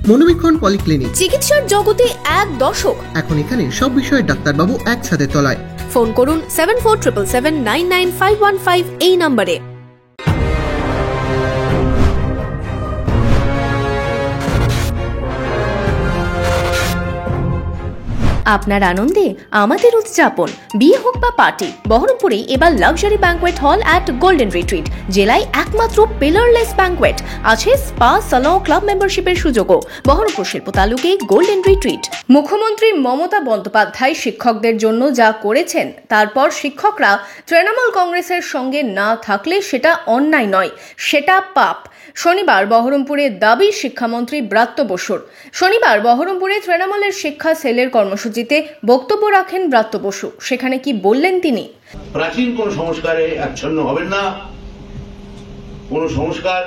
মনোবীক্ষণ polyclinic, চিকিৎসার জগতে এক দশক। এখন এখানে সব বিষয়ে ডাক্তারবাবু একসাথে তলায়। ফোন করুন 7477799515 এই নম্বরে। আপনার আনন্দে আমাদের উদযাপন। বিয়ে হোক বা পার্টি, বহরমপুরে এবার luxury banquet hall at golden retreat. জেলায় একমাত্র পিলারলেস ব্যাঙ্কোয়েট, আছে স্পা, সালন, ক্লাব মেম্বারশিপের সুযোগও। বহরমপুর শিল্প তালুকে গোল্ডেন রিট্রিট। মুখ্যমন্ত্রী মমতা বন্দ্যোপাধ্যায় শিক্ষকদের জন্য যা করেছেন, তারপর শিক্ষকরা তৃণমূল কংগ্রেসের সঙ্গে না থাকলে সেটা অন্যায় নয়, সেটা পাপ। শনিবার বহরমপুরে দাবি শিক্ষামন্ত্রী ব্রাত্য বসুর। শনিবার বহরমপুরে তৃণমূলের শিক্ষা সেলের কর্মসূচিতে বক্তব্য রাখেন ব্রাত্য বসু। সেখানে কি বললেন তিনি? প্রাচীন কোন সংস্কারে আচ্ছন্ন হবেন না, কোন সংস্কার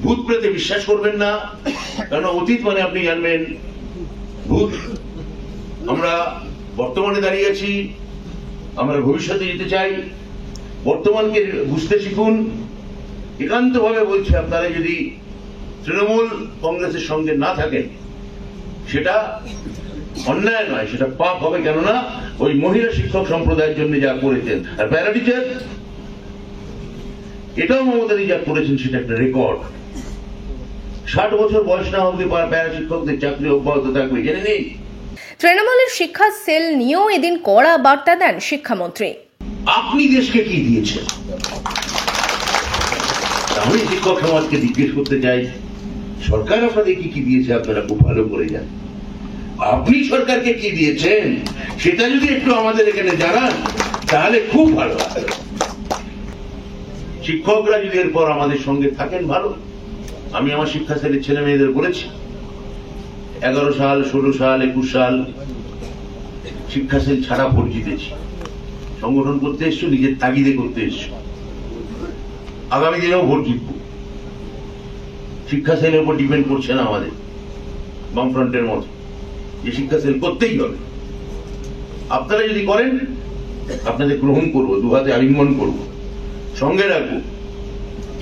ভূত প্রেতে বিশ্বাস করবেন না, কারণ অতীত মানে আপনি জানবেন ভূত। আমরা বর্তমানে দাঁড়িয়ে আছি, আমরা ভবিষ্যতে যেতে চাই। বর্তমানকে বুঝতে শিখুন। একান্ত ভাবে বলছি, আপনারা যদি তৃণমূল কংগ্রেসের সঙ্গে না থাকেন সেটা অন্যায় নয়, সেটা পাপ হবে। কেননা ওই মহিলা শিক্ষক সম্প্রদায়ের জন্য যা করেছেন, আর প্যারা টিচার এটাও মমতাদি যা করেছেন সেটা একটা রেকর্ড। 60 বছর বয়স না অবধি প্যারা শিক্ষকদের চাকরি অব্যাহত থাকবে, জেনে নেই। তৃণমূলের শিক্ষা সেল নিয়েও এদিন কড়া বার্তা দেন শিক্ষামন্ত্রী। আপনি দেশকে কি দিয়েছেন? আমি শিক্ষক সমাজকে জিজ্ঞেস করতে চাই, সরকার আপনাদের কি কি দিয়েছে আপনারা খুব ভালো করে জানেন। আপনি সরকারকে কি দিয়েছেন সেটা যদি একটু আমাদের এখানে জানান তাহলে খুব ভালো হয়। শিক্ষকরা যদি এরপর আমাদের সঙ্গে থাকেন ভালো। আমি আমার শিক্ষা সেলের ছেলে মেয়েদের বলেছি, 11 সাল, 16 সাল, 21 সাল শিক্ষা সেল ছাড়া ভোট জিতেছি। সংগঠন করতে এসছো, নিজের তাগিদে করতে এসছো। আগামী দিনেও ভোট জিতবো। শিক্ষা সেলের উপর ডিপেন্ড করছে না আমাদের বামফ্রন্টের মতো, যে শিক্ষা সেল করতেই হবে। আপনারা যদি করেন আপনাদের গ্রহণ করবো, দুহাতে আলিঙ্গন করবো, সঙ্গে রাখবো।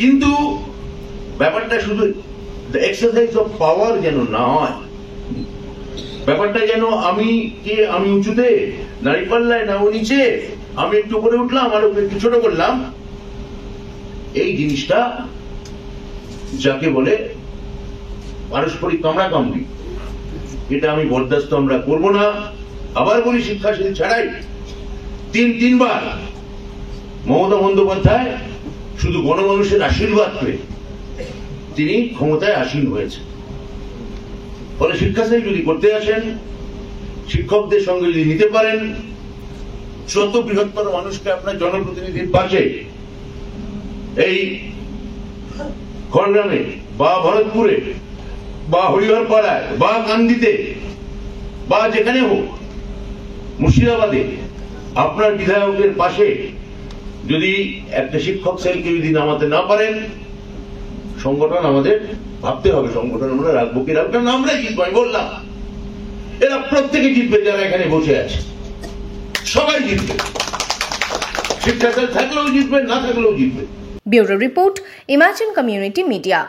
কিন্তু ব্যাপারটা শুধু এক্সারসাইজ অফ পাওয়ার যেন না হয়। ব্যাপারটা যেন আমি কে, আমি উঁচুতে, দাঁড়িপাল্লায় না ও নিচে, আমি একটু করে উঠলাম আর ওকে একটু ছোট করলাম, এই জিনিসটা যাকে বলে পারস্পরিক কামড়াকামড়ি, এটা আমি বরদাস্ত আমরা করব না। আবার বলি, শিক্ষা সেল ছাড়াই তিনবার মমতা বন্দ্যোপাধ্যায় শুধু গণমানুষের আশীর্বাদ পেয়ে তিনি ক্ষমতায় আসীন হয়েছে। ফলে শিক্ষা সেল যদি করতে আসেন, শিক্ষকদের সঙ্গে যদি নিতে পারেন, যত বৃহত্তর মানুষকে আপনার জনপ্রতিনিধির পাশে এই খড়গ্রামে বা ভরতপুরে বা হরিহরপাড়ায় বা কান্দিতে বা যেখানে হোক, মুর্শিদাবাদে আপনার বিধায়কের পাশে যদি একটা শিক্ষক সেলকে যদি নামাতে না পারেন, সংগঠন আমাদের ভাবতে হবে, সংগঠন আমরা রাখবো কি রাখবো না। আমরাই জিতবো, আমি বললাম। এরা প্রত্যেকে জিতবে, যারা এখানে বসে আছে সবাই জিতবে। শিক্ষা সেল থাকলেও জিতবে, না থাকলেও জিতবে। Bureau report, imagine community media.